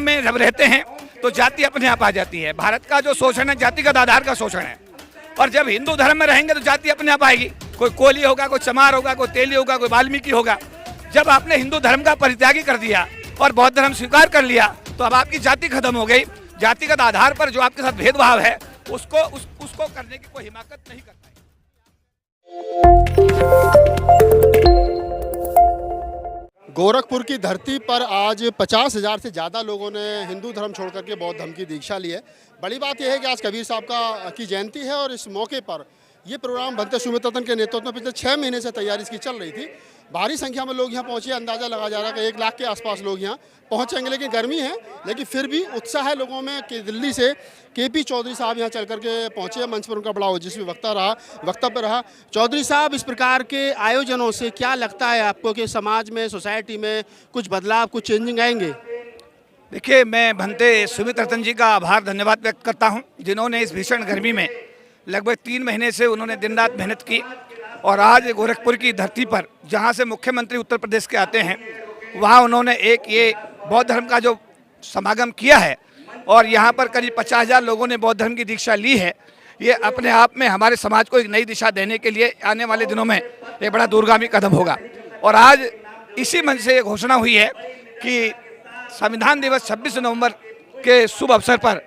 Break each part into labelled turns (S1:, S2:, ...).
S1: में जब रहते हैं तो जाति अपने आप आ जाती है। भारत का जो शोषण है जातिगत आधार का शोषण है, और जब हिंदू धर्म में रहेंगे तो जाति अपने आप आएगी। कोई कोली होगा, कोई चमार होगा, कोई तेली होगा, कोई वाल्मीकि होगा। जब आपने हिंदू धर्म का परित्यागी कर दिया और बौद्ध धर्म स्वीकार कर लिया तो अब आपकी जाति खत्म हो गई। जातिगत आधार पर जो आपके साथ भेदभाव है उसको करने की कोई हिमाकत नहीं कर पाएगी।
S2: गोरखपुर की धरती पर आज 50,000 से ज़्यादा लोगों ने हिंदू धर्म छोड़ करके बौद्ध धर्म की दीक्षा ली है। बड़ी बात यह है कि आज कबीर साहब की जयंती है और इस मौके पर ये प्रोग्राम भंते सुमित रतन के नेतृत्व में पिछले 6 महीने से तैयारी इसकी चल रही थी। भारी संख्या में लोग यहाँ पहुँचे, अंदाज़ा लगा जा रहा है कि 1 लाख के आसपास लोग यहाँ पहुँचेंगे। लेकिन गर्मी है, लेकिन फिर भी उत्साह है लोगों में कि दिल्ली से केपी चौधरी साहब यहाँ चल करके पहुँचे। मंच पर उनका बड़ा ओजस्वी वक्तव्य रहा। चौधरी साहब, इस प्रकार के आयोजनों से क्या लगता है आपको कि समाज में, सोसाइटी में कुछ बदलाव, कुछ चेंजिंग आएंगे?
S1: देखिए, मैं भंते सुमित रतन जी का आभार धन्यवाद व्यक्त करता हूँ, जिन्होंने इस भीषण गर्मी में लगभग 3 महीने से उन्होंने दिन रात मेहनत की और आज गोरखपुर की धरती पर, जहाँ से मुख्यमंत्री उत्तर प्रदेश के आते हैं, वहाँ उन्होंने एक ये बौद्ध धर्म का जो समागम किया है और यहाँ पर करीब 50,000 लोगों ने बौद्ध धर्म की दीक्षा ली है। ये अपने आप में हमारे समाज को एक नई दिशा देने के लिए आने वाले दिनों में एक बड़ा दूरगामी कदम होगा। और आज इसी मंच से ये घोषणा हुई है कि संविधान दिवस 26 नवंबर के शुभ अवसर पर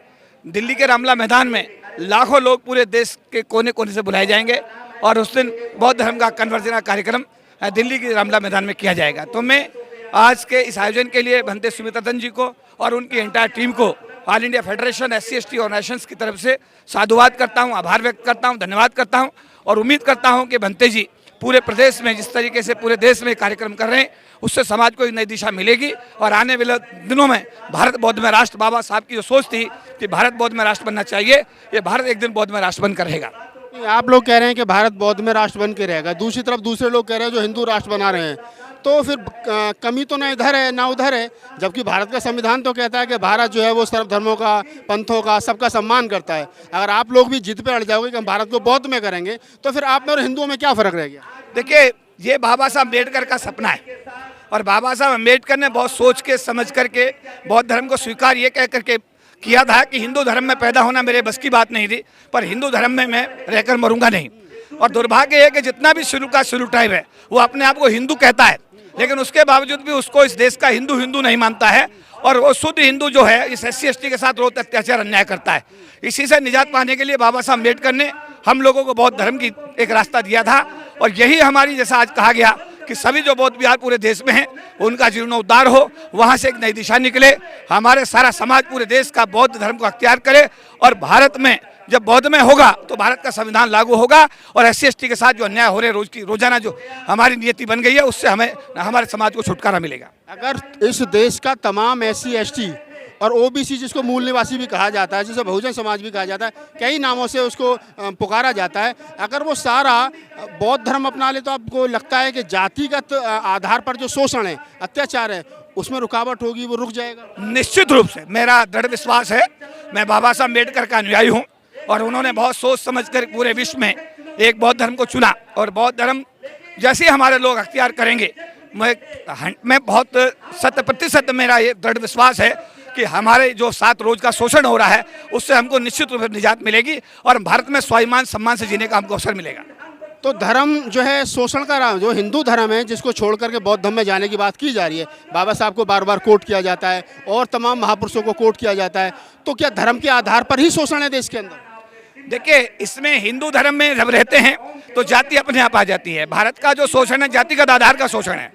S1: दिल्ली के रामला मैदान में लाखों लोग पूरे देश के कोने कोने से बुलाए जाएंगे और उस दिन बौद्ध धर्म का कन्वर्जन कार्यक्रम दिल्ली के रामला मैदान में किया जाएगा। तो मैं आज के इस आयोजन के लिए भंते सुमित रतन जी को और उनकी एंटायर टीम को all India federation SC ST organisations की तरफ से साधुवाद करता हूं, आभार व्यक्त करता हूं, धन्यवाद करता हूं और उम्मीद करता हूं कि भंते जी पूरे प्रदेश में जिस तरीके से पूरे देश में कार्यक्रम कर रहे हैं उससे समाज को एक नई दिशा मिलेगी और आने वाले दिनों में भारत बौद्ध में राष्ट्र, बाबा साहब की जो सोच थी कि भारत बौद्ध में राष्ट्र बनना चाहिए, ये भारत एक दिन बौद्ध में राष्ट्र बनकर रहेगा।
S2: आप लोग कह रहे हैं कि भारत बौद्ध में राष्ट्र बन के रहेगा, दूसरी तरफ दूसरे लोग कह रहे हैं जो हिंदू राष्ट्र बना रहे हैं, तो फिर कमी तो ना इधर है ना उधर है। जबकि भारत का संविधान तो कहता है कि भारत जो है वो सर्व धर्मों का, पंथों का, सबका सम्मान करता है। अगर आप लोग भी जिद पे अड़ जाओगे कि हम भारत को बौद्ध में करेंगे तो फिर आप में और हिंदुओं में क्या फ़र्क रह गया?
S1: देखिए, ये बाबा साहब अम्बेडकर का सपना है और बाबा साहब अम्बेडकर ने बहुत सोच के समझ करके बौद्ध धर्म को स्वीकार ये कह करके किया था कि हिंदू धर्म में पैदा होना मेरे बस की बात नहीं थी, पर हिंदू धर्म में मैं रहकर मरूंगा नहीं। और दुर्भाग्य है कि जितना भी शुरू ट्राइब है वो अपने आप को हिंदू कहता है, लेकिन उसके बावजूद भी उसको इस देश का हिंदू नहीं मानता है और वो शुद्ध हिंदू जो है इस SC ST के साथ रोज अत्याचार अन्याय करता है। इसी से निजात पाने के लिए बाबा साहब अम्बेडकर ने हम लोगों को बौद्ध धर्म की एक रास्ता दिया था और यही हमारी, जैसा आज कहा गया कि सभी जो बौद्ध विहार पूरे देश में हैं उनका जीर्णोद्धार हो, वहाँ से एक नई दिशा निकले, हमारे सारा समाज पूरे देश का बौद्ध धर्म को अख्तियार करे और भारत में जब बौद्ध में होगा तो भारत का संविधान लागू होगा और SC ST के साथ जो अन्याय हो रहे रोजाना जो हमारी नियति बन गई है उससे हमें, हमारे समाज को छुटकारा मिलेगा।
S2: अगर इस देश का तमाम SC ST और OBC, जिसको मूल निवासी भी कहा जाता है, जिसे बहुजन समाज भी कहा जाता है, कई नामों से उसको पुकारा जाता है, अगर वो सारा बौद्ध धर्म अपना ले तो आपको लगता है कि जातिगत आधार पर जो शोषण है, अत्याचार है, उसमें रुकावट होगी, वो रुक जाएगा?
S1: निश्चित रूप से मेरा दृढ़ विश्वास है। मैं बाबा साहब अम्बेडकर का अनुयायी हूँ और उन्होंने बहुत सोच समझ कर पूरे विश्व में एक बौद्ध धर्म को चुना और बौद्ध धर्म जैसे हमारे लोग अख्तियार करेंगे, मैं बहुत 100% मेरा ये दृढ़ विश्वास है कि हमारे जो 7 रोज का शोषण हो रहा है उससे हमको निश्चित रूप से निजात मिलेगी और भारत में स्वाभिमान सम्मान से जीने का हमको अवसर मिलेगा।
S2: तो धर्म जो है शोषण का, जो हिंदू धर्म है जिसको छोड़ करके बौद्ध धर्म में जाने की बात की जा रही है, बाबा साहब को बार बार कोट किया जाता है और तमाम महापुरुषों को कोट किया जाता है, तो क्या धर्म के आधार पर ही शोषण है देश के अंदर?
S1: देखिए, इसमें हिंदू धर्म में जब रहते हैं तो जाति अपने आप आ जाती है। भारत का जो शोषण है जातिगत आधार का शोषण है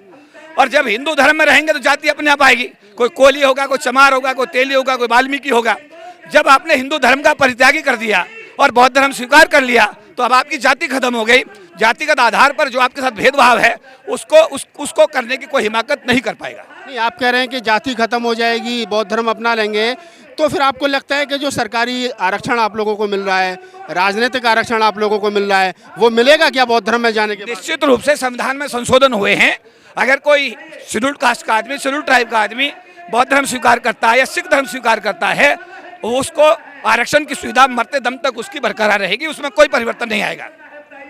S1: और जब हिंदू धर्म में रहेंगे तो जाति अपने आप आएगी। कोई कोली होगा, कोई चमार होगा, कोई तेली होगा, कोई वाल्मीकि होगा। जब आपने हिंदू धर्म का परित्यागी कर दिया और बौद्ध धर्म स्वीकार कर लिया तो अब आपकी जाति खत्म हो गई। जातिगत आधार पर जो आपके साथ भेदभाव है उसको करने की कोई हिमाकत नहीं कर पाएगा।
S2: नहीं, आप कह रहे हैं कि जाति खत्म हो जाएगी, बौद्ध धर्म अपना लेंगे, तो फिर आपको लगता है कि जो सरकारी आरक्षण आप लोगों को मिल रहा है, राजनीतिक आरक्षण आप लोगों को मिल रहा है, वो मिलेगा क्या बौद्ध धर्म में जाने के बाद?
S1: निश्चित रूप से संविधान में संशोधन हुए हैं। अगर कोई शेड्यूल्ड कास्ट का आदमी, शेड्यूल्ड ट्राइब का आदमी बौद्ध धर्म स्वीकार करता है या सिख धर्म स्वीकार करता है, उसको आरक्षण की सुविधा मरते दम तक उसकी बरकरार रहेगी, उसमें कोई परिवर्तन नहीं आएगा।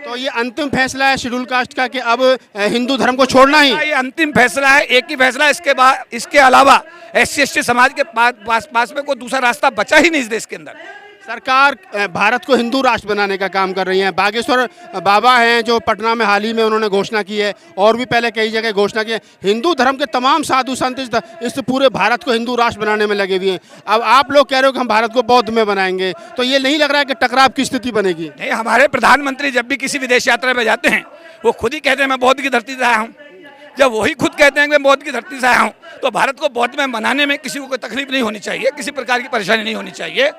S2: तो ये अंतिम फैसला है शेड्यूल कास्ट का कि अब हिंदू धर्म को छोड़ना ही।
S1: ये अंतिम फैसला है, एक ही फैसला है। इसके बाद, इसके अलावा SC/ST समाज के पास में कोई दूसरा रास्ता बचा ही नहीं इस देश के अंदर।
S2: सरकार भारत को हिंदू राष्ट्र बनाने का काम कर रही है। बागेश्वर बाबा हैं जो पटना में हाल ही में उन्होंने घोषणा की है, और भी पहले कई जगह घोषणा की है। हिंदू धर्म के तमाम साधु संत इस पूरे भारत को हिंदू राष्ट्र बनाने में लगे हुए हैं। अब आप लोग कह रहे हो कि हम भारत को बौद्ध में बनाएंगे, तो ये नहीं लग रहा है कि टकराव की स्थिति बनेगी?
S1: नहीं, हमारे प्रधानमंत्री जब भी किसी विदेश यात्रा पे जाते हैं वो खुद ही कहते हैं मैं बौद्ध की धरती से आया हूँ। जब वही खुद कहते हैं कि मैं बौद्ध की धरती से आया हूँ, तो भारत को बौद्ध में बनाने में किसी को कोई तकलीफ नहीं होनी चाहिए, किसी प्रकार की परेशानी नहीं होनी चाहिए।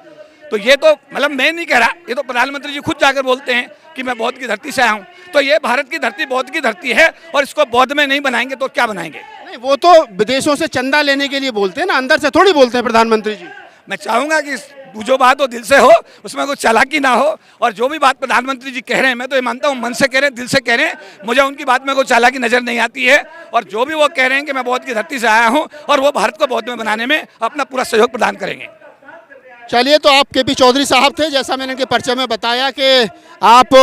S1: तो ये तो मतलब मैं नहीं कह रहा, ये तो प्रधानमंत्री जी खुद जाकर बोलते हैं कि मैं बौद्ध की धरती से आया हूँ। तो ये भारत की धरती बौद्ध की धरती है, और इसको बौद्ध में नहीं बनाएंगे तो क्या बनाएंगे?
S2: नहीं, वो तो विदेशों से चंदा लेने के लिए बोलते हैं ना, अंदर से थोड़ी बोलते हैं प्रधानमंत्री जी।
S1: मैं चाहूँगा कि जो बात हो दिल से हो, उसमें कोई चालाकी ना हो। और जो भी बात प्रधानमंत्री जी कह रहे हैं, मैं तो ये मानता हूँ मन से कह रहे हैं, दिल से कह रहे हैं। मुझे उनकी बात में कोई चालाकी नजर नहीं आती है। और जो भी वो कह रहे हैं कि मैं बौद्ध की धरती से आया हूँ, और वो भारत को बौद्ध में बनाने में अपना पूरा सहयोग प्रदान करेंगे।
S2: चलिए, तो आप KP चौधरी साहब थे। जैसा मैंने इनके परिचय में बताया कि आप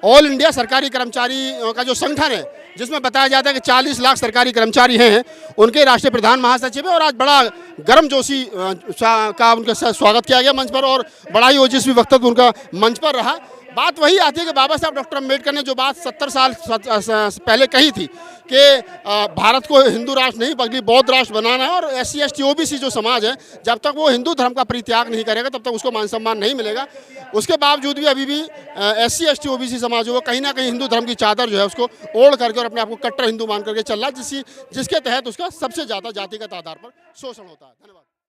S2: ऑल इंडिया सरकारी कर्मचारी का जो संगठन है, जिसमें बताया जाता है कि 40 लाख सरकारी कर्मचारी हैं, उनके राष्ट्रीय प्रधान महासचिव है। और आज बड़ा गर्मजोशी का उनका स्वागत किया गया मंच पर, और बड़ा ही ओजस्वी वक्तव्य उनका मंच पर रहा। बात वही आती है कि बाबा साहब डॉक्टर अम्बेडकर ने जो बात 70 साल पहले कही थी कि भारत को हिंदू राष्ट्र नहीं बल्कि बौद्ध राष्ट्र बनाना है, और SC/ST OBC जो समाज है, जब तक वो हिंदू धर्म का परित्याग नहीं करेगा तब तक उसको मान सम्मान नहीं मिलेगा। उसके बावजूद भी अभी भी SC/ST OBC समाज जो कहीं ना कहीं हिंदू धर्म की चादर जो है उसको ओढ़ करके और अपने आप को कट्टर हिंदू मान करके चल रहा है, जिसके तहत उसका सबसे ज़्यादा जातिगत आधार पर शोषण होता है। धन्यवाद।